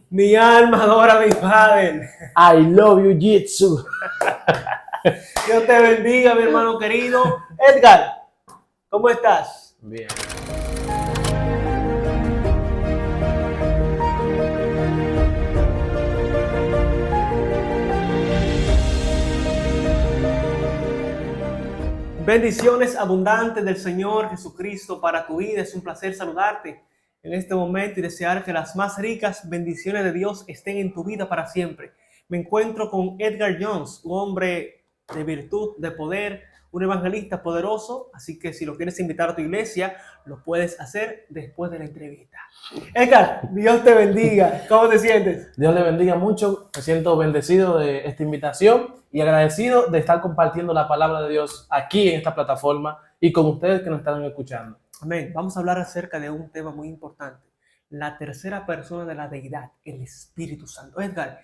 Mi alma adora a mi Padre. I love you, Jitsu. Dios te bendiga, mi hermano querido. Edgar, ¿cómo estás? Bien. Bendiciones abundantes del Señor Jesucristo para tu vida. Es un placer saludarte en este momento y desear que las más ricas bendiciones de Dios estén en tu vida para siempre. Me encuentro con Edgar Jones, un hombre de virtud, de poder, un evangelista poderoso. Así que si lo quieres invitar a tu iglesia, lo puedes hacer después de la entrevista. Edgar, Dios te bendiga. ¿Cómo te sientes? Dios le bendiga mucho. Me siento bendecido de esta invitación y agradecido de estar compartiendo la palabra de Dios aquí en esta plataforma y con ustedes que nos están escuchando. Amén. Vamos a hablar acerca de un tema muy importante. La tercera persona de la deidad, el Espíritu Santo. Edgar,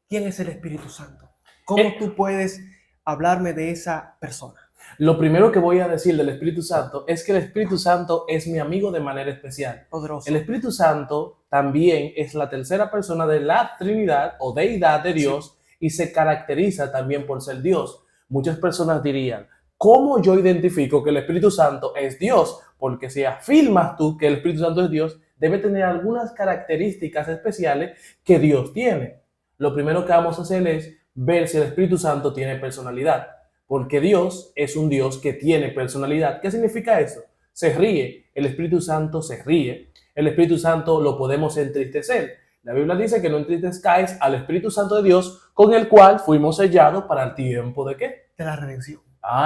¿quién es el Espíritu Santo? ¿Cómo tú puedes hablarme de esa persona? Lo primero que voy a decir del Espíritu Santo es que el Espíritu Santo es mi amigo de manera especial. Poderoso. El Espíritu Santo también es la tercera persona de la Trinidad o deidad de Dios, sí, y se caracteriza también por ser Dios. Muchas personas dirían, ¿cómo yo identifico que el Espíritu Santo es Dios? Porque si afirmas tú que el Espíritu Santo es Dios, debe tener algunas características especiales que Dios tiene. Lo primero que vamos a hacer es ver si el Espíritu Santo tiene personalidad. Porque Dios es un Dios que tiene personalidad. ¿Qué significa eso? Se ríe. El Espíritu Santo se ríe. El Espíritu Santo lo podemos entristecer. La Biblia dice que no entristezcáis al Espíritu Santo de Dios, con el cual fuimos sellados para el tiempo ¿de qué? De la redención.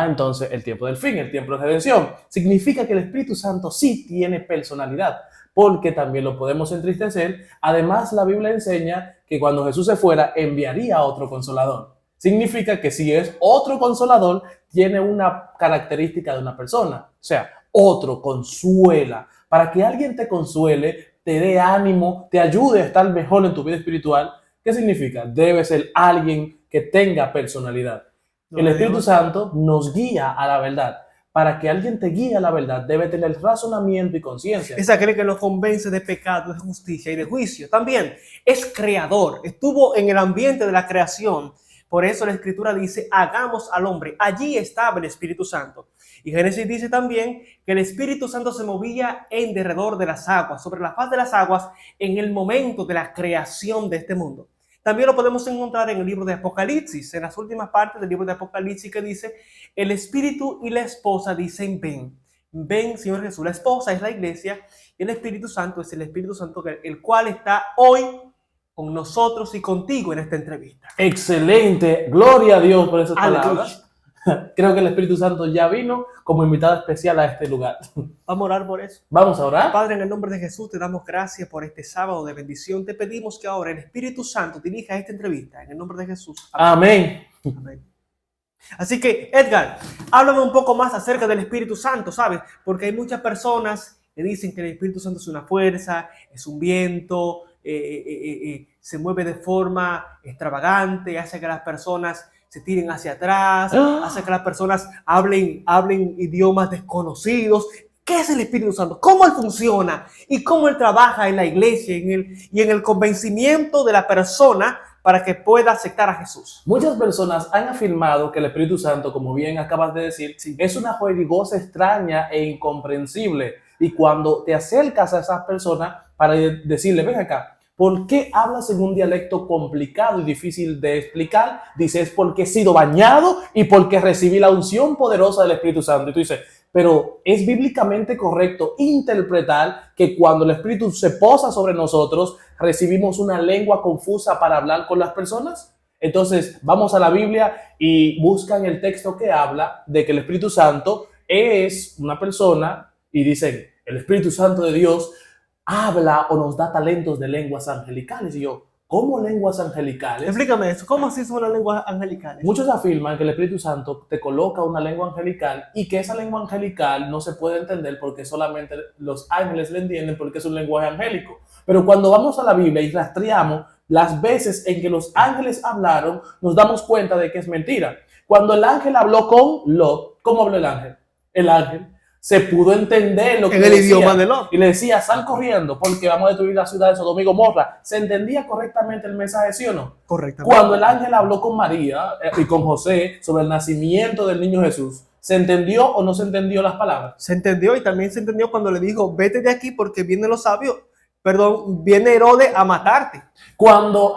Entonces el tiempo del fin, el tiempo de redención. Significa que el Espíritu Santo sí tiene personalidad, porque también lo podemos entristecer. Además, la Biblia enseña que cuando Jesús se fuera, enviaría a otro consolador. Significa que si es otro consolador, tiene una característica de una persona. O sea, otro consuela. Para que alguien te consuele, te dé ánimo, te ayude a estar mejor en tu vida espiritual, ¿qué significa? Debe ser alguien que tenga personalidad. El Espíritu Santo nos guía a la verdad. Para que alguien te guíe a la verdad, debe tener razonamiento y conciencia. Es aquel que nos convence de pecado, de justicia y de juicio. También es creador. Estuvo en el ambiente de la creación. Por eso la Escritura dice, hagamos al hombre. Allí estaba el Espíritu Santo. Y Génesis dice también que el Espíritu Santo se movía en derredor de las aguas, sobre la faz de las aguas, en el momento de la creación de este mundo. También lo podemos encontrar en el libro de Apocalipsis, en las últimas partes del libro de Apocalipsis, que dice, el Espíritu y la esposa dicen, ven. Ven, Señor Jesús. La esposa es la iglesia y el Espíritu Santo es el Espíritu Santo, el cual está hoy con nosotros y contigo en esta entrevista. Excelente, gloria a Dios por esas palabras. Aleluya. Creo que el Espíritu Santo ya vino como invitado especial a este lugar. Vamos a orar por eso. Vamos a orar. Padre, en el nombre de Jesús te damos gracias por este sábado de bendición. Te pedimos que ahora el Espíritu Santo dirija esta entrevista en el nombre de Jesús. Amén. Amén. Así que, Edgar, háblame un poco más acerca del Espíritu Santo, ¿sabes? Porque hay muchas personas que dicen que el Espíritu Santo es una fuerza, es un viento, se mueve de forma extravagante, hace que las personas se tiren hacia atrás, hace que las personas hablen idiomas desconocidos. ¿Qué es el Espíritu Santo? ¿Cómo Él funciona? ¿Y cómo Él trabaja en la iglesia y en el convencimiento de la persona para que pueda aceptar a Jesús? Muchas personas han afirmado que el Espíritu Santo, como bien acabas de decir, sí, es una jerigosa extraña e incomprensible. Y cuando te acercas a esas personas para decirle, ven acá, ¿por qué hablas en un dialecto complicado y difícil de explicar? Dices, porque he sido bañado y porque recibí la unción poderosa del Espíritu Santo. Y tú dices, pero ¿es bíblicamente correcto interpretar que cuando el Espíritu se posa sobre nosotros, recibimos una lengua confusa para hablar con las personas? Entonces, vamos a la Biblia y buscan el texto que habla de que el Espíritu Santo es una persona y dicen, el Espíritu Santo de Dios habla o nos da talentos de lenguas angelicales. Y yo, ¿cómo lenguas angelicales? Explícame eso. ¿Cómo así son las lenguas angelicales? Muchos afirman que el Espíritu Santo te coloca una lengua angelical y que esa lengua angelical no se puede entender porque solamente los ángeles le entienden porque es un lenguaje angélico. Pero cuando vamos a la Biblia y rastreamos las veces en que los ángeles hablaron, nos damos cuenta de que es mentira. Cuando el ángel habló con Lot, ¿cómo habló el ángel? El ángel se pudo entender lo que En le el decía. idioma del hombre. Y le decía, sal corriendo porque vamos a destruir la ciudad de Sodoma y Gomorra. ¿Se entendía correctamente el mensaje, sí o no? Correctamente. Cuando el ángel habló con María y con José sobre el nacimiento del niño Jesús, ¿se entendió o no se entendió las palabras? Se entendió, y también se entendió cuando le dijo, vete de aquí porque vienen los sabios, viene Herodes a matarte. Cuando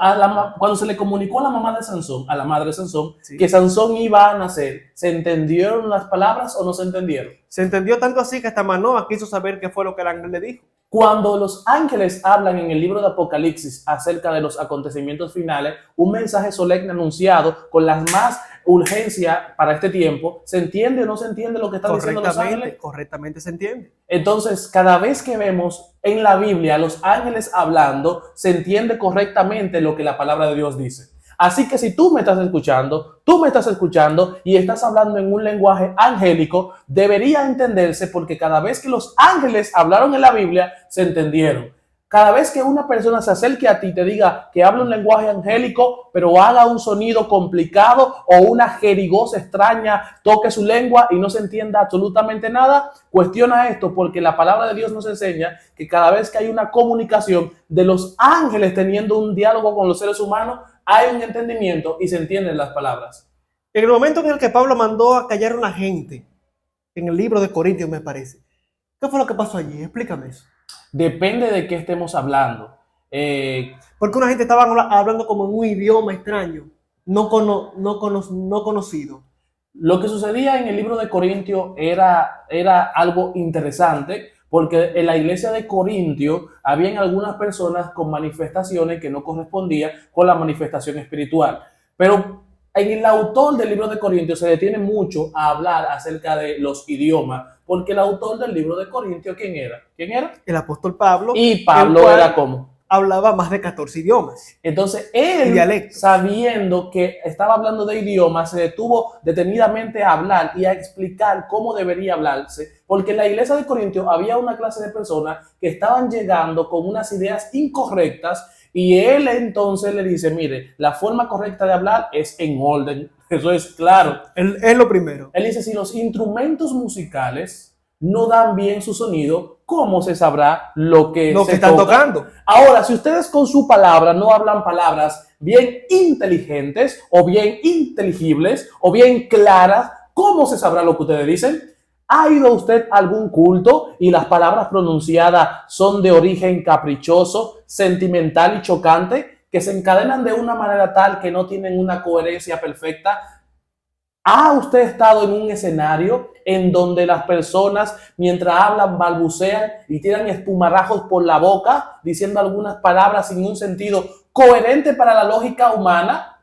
se le comunicó a la mamá de Sansón, a la madre de Sansón, Sí. que Sansón iba a nacer, ¿se entendieron las palabras o no se entendieron? Se entendió tanto así que hasta Manoah quiso saber qué fue lo que el ángel le dijo. Cuando los ángeles hablan en el libro de Apocalipsis acerca de los acontecimientos finales, un mensaje solemne anunciado con las más urgencia para este tiempo, ¿se entiende o no se entiende lo que están diciendo los ángeles? Correctamente se entiende. Entonces, cada vez que vemos en la Biblia a los ángeles hablando, se entiende correctamente lo que la palabra de Dios dice. Así que si tú me estás escuchando y estás hablando en un lenguaje angélico, debería entenderse porque cada vez que los ángeles hablaron en la Biblia, se entendieron. Cada vez que una persona se acerque a ti y te diga que habla un lenguaje angélico, pero haga un sonido complicado o una jerigosa extraña, toque su lengua y no se entienda absolutamente nada, cuestiona esto porque la palabra de Dios nos enseña que cada vez que hay una comunicación de los ángeles teniendo un diálogo con los seres humanos, hay un entendimiento y se entienden las palabras. En el momento en el que Pablo mandó a callar a una gente, en el libro de Corintios me parece, ¿qué fue lo que pasó allí? Explícame eso. Depende de qué estemos hablando. Porque una gente estaba hablando como en un idioma extraño, no conocido. Lo que sucedía en el libro de Corintios era algo interesante, porque en la iglesia de Corintio habían algunas personas con manifestaciones que no correspondían con la manifestación espiritual. Pero en el autor del libro de Corintios se detiene mucho a hablar acerca de los idiomas, porque el autor del libro de Corintios, ¿quién era? ¿Quién era? El apóstol Pablo. Y Pablo era como hablaba más de 14 idiomas. Entonces él, sabiendo que estaba hablando de idiomas, se detuvo detenidamente a hablar y a explicar cómo debería hablarse, porque en la iglesia de Corintios había una clase de personas que estaban llegando con unas ideas incorrectas y él entonces le dice, mire, la forma correcta de hablar es en orden, eso es claro. Es lo primero. Él dice, si los instrumentos musicales no dan bien su sonido, ¿cómo se sabrá lo que están tocando? Ahora, si ustedes con su palabra no hablan palabras bien inteligentes o bien inteligibles o bien claras, ¿cómo se sabrá lo que ustedes dicen? ¿Ha ido usted a algún culto y las palabras pronunciadas son de origen caprichoso, sentimental y chocante, que se encadenan de una manera tal que no tienen una coherencia perfecta? ¿Ha usted estado en un escenario en donde las personas, mientras hablan, balbucean y tiran espumarajos por la boca, diciendo algunas palabras sin un sentido coherente para la lógica humana?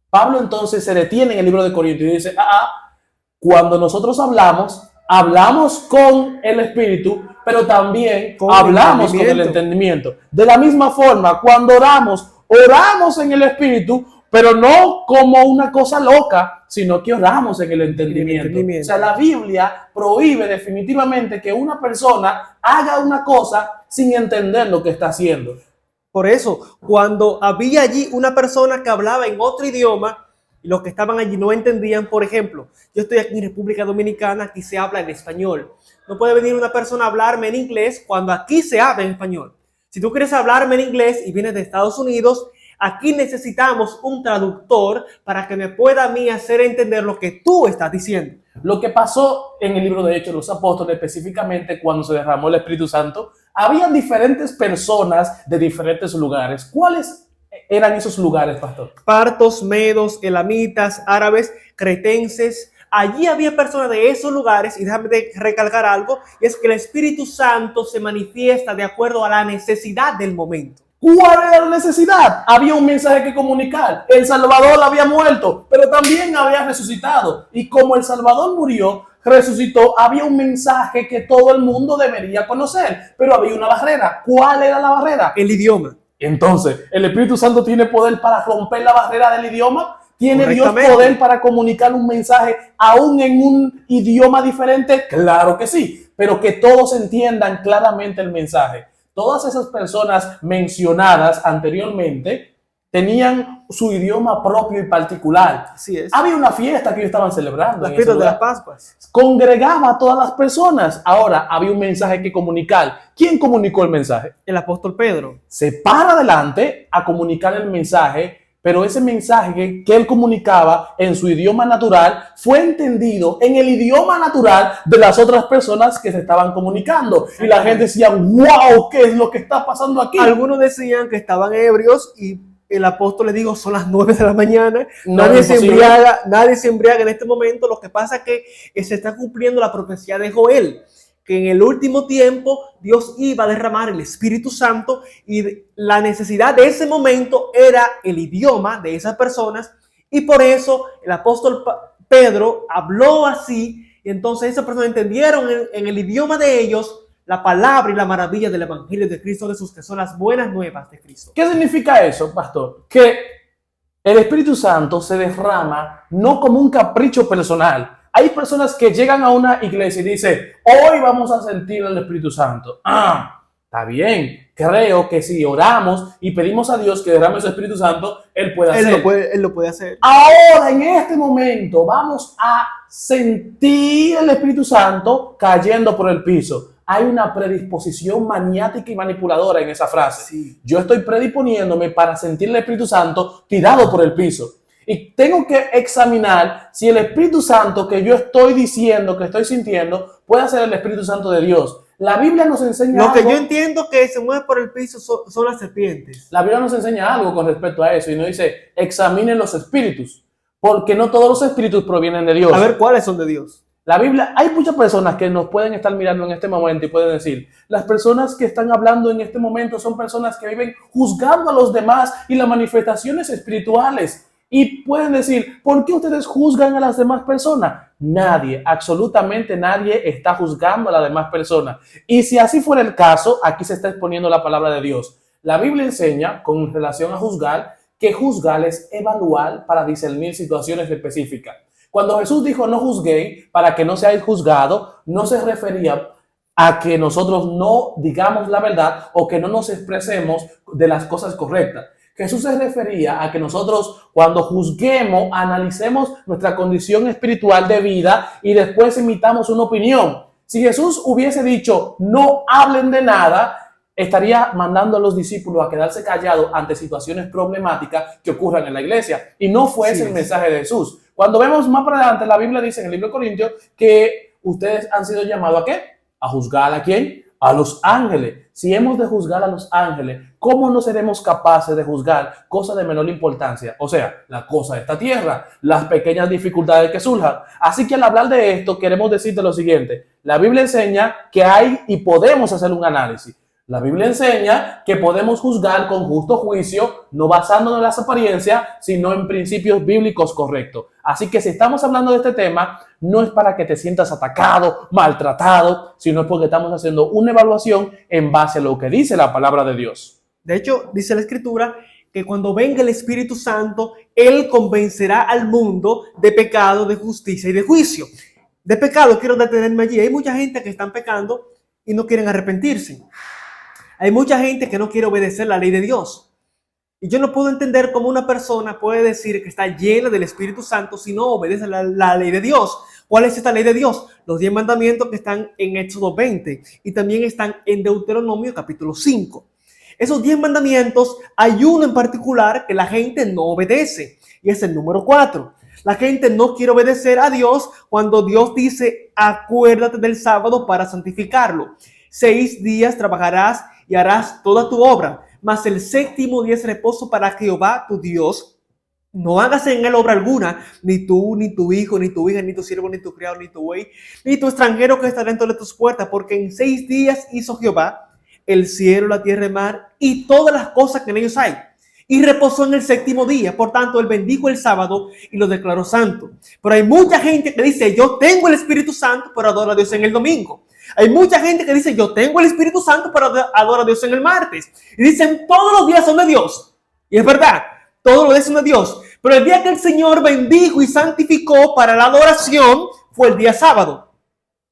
Pablo entonces se detiene en el libro de Corintios y dice, cuando nosotros hablamos con el espíritu, pero también hablamos con el entendimiento. De la misma forma, cuando oramos en el espíritu, pero no como una cosa loca, sino que oramos en el entendimiento. O sea, la Biblia prohíbe definitivamente que una persona haga una cosa sin entender lo que está haciendo. Por eso, cuando había allí una persona que hablaba en otro idioma, y los que estaban allí no entendían, por ejemplo, yo estoy aquí en República Dominicana, aquí se habla en español. No puede venir una persona a hablarme en inglés cuando aquí se habla en español. Si tú quieres hablarme en inglés y vienes de Estados Unidos, aquí necesitamos un traductor para que me pueda a mí hacer entender lo que tú estás diciendo. Lo que pasó en el libro de Hechos de los Apóstoles, específicamente cuando se derramó el Espíritu Santo, habían diferentes personas de diferentes lugares. ¿Cuáles eran esos lugares, pastor? Partos, medos, elamitas, árabes, cretenses. Allí había personas de esos lugares, y déjame recalcar algo, y es que el Espíritu Santo se manifiesta de acuerdo a la necesidad del momento. ¿Cuál era la necesidad? Había un mensaje que comunicar. El Salvador había muerto, pero también había resucitado. Y como el Salvador murió, resucitó, había un mensaje que todo el mundo debería conocer. Pero había una barrera. ¿Cuál era la barrera? El idioma. Entonces, ¿el Espíritu Santo tiene poder para romper la barrera del idioma? ¿Tiene Dios poder para comunicar un mensaje aún en un idioma diferente? Claro que sí, pero que todos entiendan claramente el mensaje. Todas esas personas mencionadas anteriormente tenían su idioma propio y particular. Así es. Había una fiesta que ellos estaban celebrando. Las en ese fiestas de lugar. las Pascuas. Congregaba a todas las personas. Ahora había un mensaje que comunicar. ¿Quién comunicó el mensaje? El apóstol Pedro. Se para adelante a comunicar el mensaje, pero ese mensaje que él comunicaba en su idioma natural fue entendido en el idioma natural de las otras personas que se estaban comunicando. Y la gente decía, wow, ¿qué es lo que está pasando aquí? Algunos decían que estaban ebrios y el apóstol le dijo, son las 9 de la mañana, No, nadie es se embriaga en este momento. Lo que pasa es que se está cumpliendo la profecía de Joel, que en el último tiempo Dios iba a derramar el Espíritu Santo y la necesidad de ese momento era el idioma de esas personas, y por eso el apóstol Pedro habló así, y entonces esas personas entendieron en el idioma de ellos la palabra y la maravilla del Evangelio de Cristo Jesús, que son las buenas nuevas de Cristo. ¿Qué significa eso, pastor? Que el Espíritu Santo se derrama no como un capricho personal. Hay personas que llegan a una iglesia y dicen, hoy vamos a sentir el Espíritu Santo. Está bien. Creo que si oramos y pedimos a Dios que derrame su Espíritu Santo, Él puede hacer. Él lo puede hacer. Ahora, en este momento, vamos a sentir el Espíritu Santo cayendo por el piso. Hay una predisposición maniática y manipuladora en esa frase. Sí. Yo estoy predisponiéndome para sentir el Espíritu Santo tirado por el piso. Y tengo que examinar si el Espíritu Santo que yo estoy diciendo, que estoy sintiendo, puede ser el Espíritu Santo de Dios. La Biblia nos enseña Lo que algo. yo entiendo que se mueve por el piso son las serpientes. La Biblia nos enseña algo con respecto a eso y nos dice, examinen los espíritus, porque no todos los espíritus provienen de Dios. A ver cuáles son de Dios. La Biblia, hay muchas personas que nos pueden estar mirando en este momento y pueden decir, las personas que están hablando en este momento son personas que viven juzgando a los demás y las manifestaciones espirituales. Y pueden decir, ¿por qué ustedes juzgan a las demás personas? Nadie, absolutamente nadie está juzgando a las demás personas. Y si así fuera el caso, aquí se está exponiendo la palabra de Dios. La Biblia enseña, con relación a juzgar, que juzgar es evaluar para discernir situaciones específicas. Cuando Jesús dijo no juzguéis para que no seáis juzgados, no se refería a que nosotros no digamos la verdad o que no nos expresemos de las cosas correctas. Jesús se refería a que nosotros cuando juzguemos, analicemos nuestra condición espiritual de vida y después emitamos una opinión. Si Jesús hubiese dicho no hablen de nada, estaría mandando a los discípulos a quedarse callados ante situaciones problemáticas que ocurran en la iglesia. Y no fue ese el mensaje de Jesús. Cuando vemos más para adelante, la Biblia dice en el libro de Corintios que ustedes han sido llamados ¿a qué? ¿A juzgar a quién? A los ángeles. Si hemos de juzgar a los ángeles, ¿cómo no seremos capaces de juzgar cosas de menor importancia? O sea, la cosa de esta tierra, las pequeñas dificultades que surjan. Así que al hablar de esto, queremos decirte lo siguiente. La Biblia enseña que hay y podemos hacer un análisis. La Biblia enseña que podemos juzgar con justo juicio, no basándonos en las apariencias, sino en principios bíblicos correctos. Así que si estamos hablando de este tema, no es para que te sientas atacado, maltratado, sino porque estamos haciendo una evaluación en base a lo que dice la palabra de Dios. De hecho, dice la Escritura que cuando venga el Espíritu Santo, Él convencerá al mundo de pecado, de justicia y de juicio. De pecado, quiero detenerme allí. Hay mucha gente que están pecando y no quieren arrepentirse. Hay mucha gente que no quiere obedecer la ley de Dios. Y yo no puedo entender cómo una persona puede decir que está llena del Espíritu Santo si no obedece la ley de Dios. ¿Cuál es esta ley de Dios? Los 10 mandamientos que están en Éxodo 20 y también están en Deuteronomio capítulo 5. Esos 10 mandamientos, hay uno en particular que la gente no obedece y es el número 4. La gente no quiere obedecer a Dios cuando Dios dice, acuérdate del sábado para santificarlo. 6 días trabajarás y harás toda tu obra, mas el 7º día es reposo para Jehová tu Dios. No hagas en él obra alguna, ni tú, ni tu hijo, ni tu hija, ni tu siervo, ni tu criado, ni tu buey, ni tu extranjero que está dentro de tus puertas, porque en 6 días hizo Jehová el cielo, la tierra, el mar y todas las cosas que en ellos hay. Y reposó en el 7º día. Por tanto, él bendijo el sábado y lo declaró santo. Pero hay mucha gente que dice, yo tengo el Espíritu Santo, pero adora a Dios en el domingo. Hay mucha gente que dice, yo tengo el Espíritu Santo, pero adora a Dios en el martes. Y dicen, todos los días son de Dios. Y es verdad, todos los días son de Dios. Pero el día que el Señor bendijo y santificó para la adoración fue el día sábado.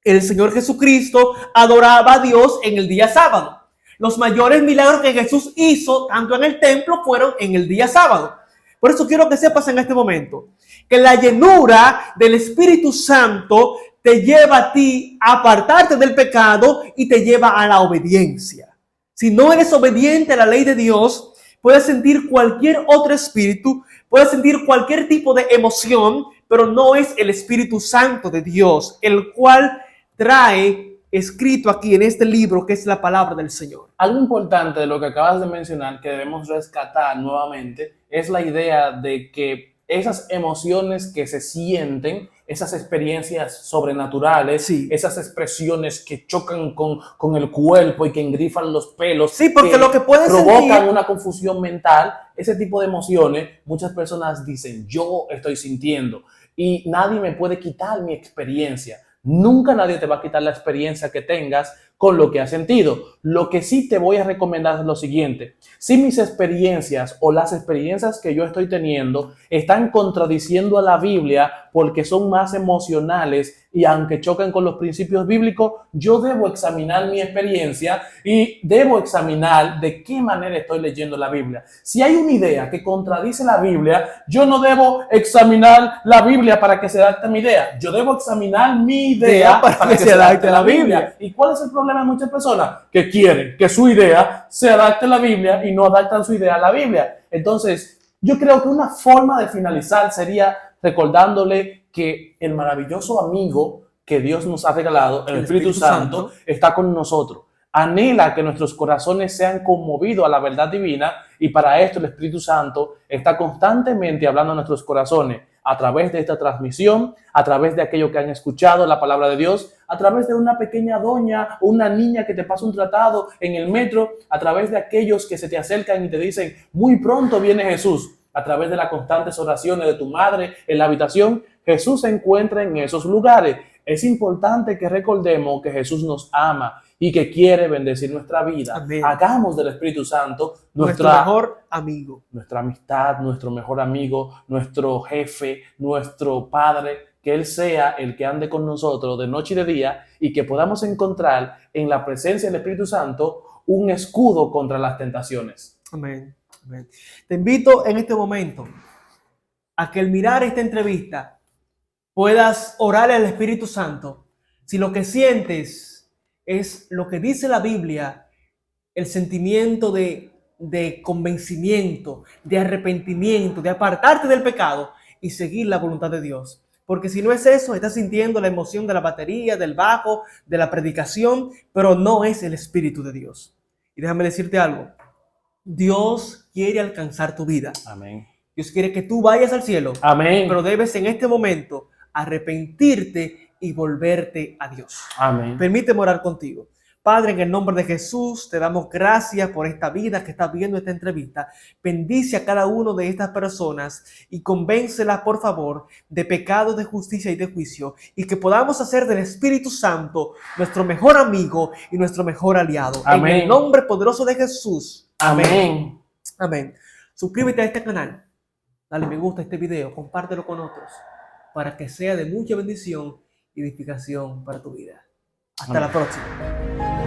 El Señor Jesucristo adoraba a Dios en el día sábado. Los mayores milagros que Jesús hizo, tanto en el templo, fueron en el día sábado. Por eso quiero que sepas en este momento que la llenura del Espíritu Santo te lleva a ti a apartarte del pecado y te lleva a la obediencia. Si no eres obediente a la ley de Dios, puedes sentir cualquier otro espíritu, puedes sentir cualquier tipo de emoción, pero no es el Espíritu Santo de Dios, el cual trae escrito aquí en este libro que es la palabra del Señor. Algo importante de lo que acabas de mencionar que debemos rescatar nuevamente es la idea de que esas emociones que se sienten, esas experiencias sobrenaturales, Sí. esas expresiones que chocan con el cuerpo y que engrifan los pelos, Sí, porque que lo que puedes provocan sentir, una confusión mental, ese tipo de emociones, muchas personas dicen, yo estoy sintiendo y nadie me puede quitar mi experiencia. Nunca nadie te va a quitar la experiencia que tengas con lo que has sentido. Lo que sí te voy a recomendar es lo siguiente. Si mis experiencias o las experiencias que yo estoy teniendo están contradiciendo a la Biblia porque son más emocionales y aunque chocan con los principios bíblicos, yo debo examinar mi experiencia y debo examinar de qué manera estoy leyendo la Biblia. Si hay una idea que contradice la Biblia, yo no debo examinar la Biblia para que se adapte a mi idea. Yo debo examinar mi idea para que se adapte a la Biblia. ¿Y cuál es el problema de muchas personas? Que quieren que su idea se adapte a la Biblia y no adaptan su idea a la Biblia. Entonces, yo creo que una forma de finalizar sería recordándole que el maravilloso amigo que Dios nos ha regalado, el Espíritu Santo, está con nosotros. Anhela que nuestros corazones sean conmovidos a la verdad divina y para esto el Espíritu Santo está constantemente hablando a nuestros corazones a través de esta transmisión, a través de aquello que han escuchado la palabra de Dios, a través de una pequeña doña o una niña que te pasa un tratado en el metro, a través de aquellos que se te acercan y te dicen, muy pronto viene Jesús, a través de las constantes oraciones de tu madre en la habitación, Jesús se encuentra en esos lugares. Es importante que recordemos que Jesús nos ama y que quiere bendecir nuestra vida. Amén. Hagamos del Espíritu Santo nuestro mejor amigo, nuestra amistad, nuestro mejor amigo, nuestro jefe, nuestro padre, que Él sea el que ande con nosotros de noche y de día y que podamos encontrar en la presencia del Espíritu Santo un escudo contra las tentaciones. Amén. Amén. Te invito en este momento a que al mirar esta entrevista puedas orar al Espíritu Santo. Si lo que sientes es lo que dice la Biblia, el sentimiento de convencimiento, de arrepentimiento, de apartarte del pecado y seguir la voluntad de Dios. Porque si no es eso, estás sintiendo la emoción de la batería, del bajo, de la predicación, pero no es el Espíritu de Dios. Y déjame decirte algo. Dios quiere alcanzar tu vida. Amén. Dios quiere que tú vayas al cielo. Amén. Pero debes en este momento arrepentirte y volverte a Dios. Amén. Permíteme orar contigo. Padre, en el nombre de Jesús, te damos gracias por esta vida que está viendo esta entrevista. Bendice a cada uno de estas personas y convéncelas, por favor, de pecado, de justicia y de juicio, y que podamos hacer del Espíritu Santo nuestro mejor amigo y nuestro mejor aliado. Amén. En el nombre poderoso de Jesús. Amén. Amén. Suscríbete a este canal, dale me gusta a este video, compártelo con otros, para que sea de mucha bendición y edificación para tu vida. Hasta la próxima.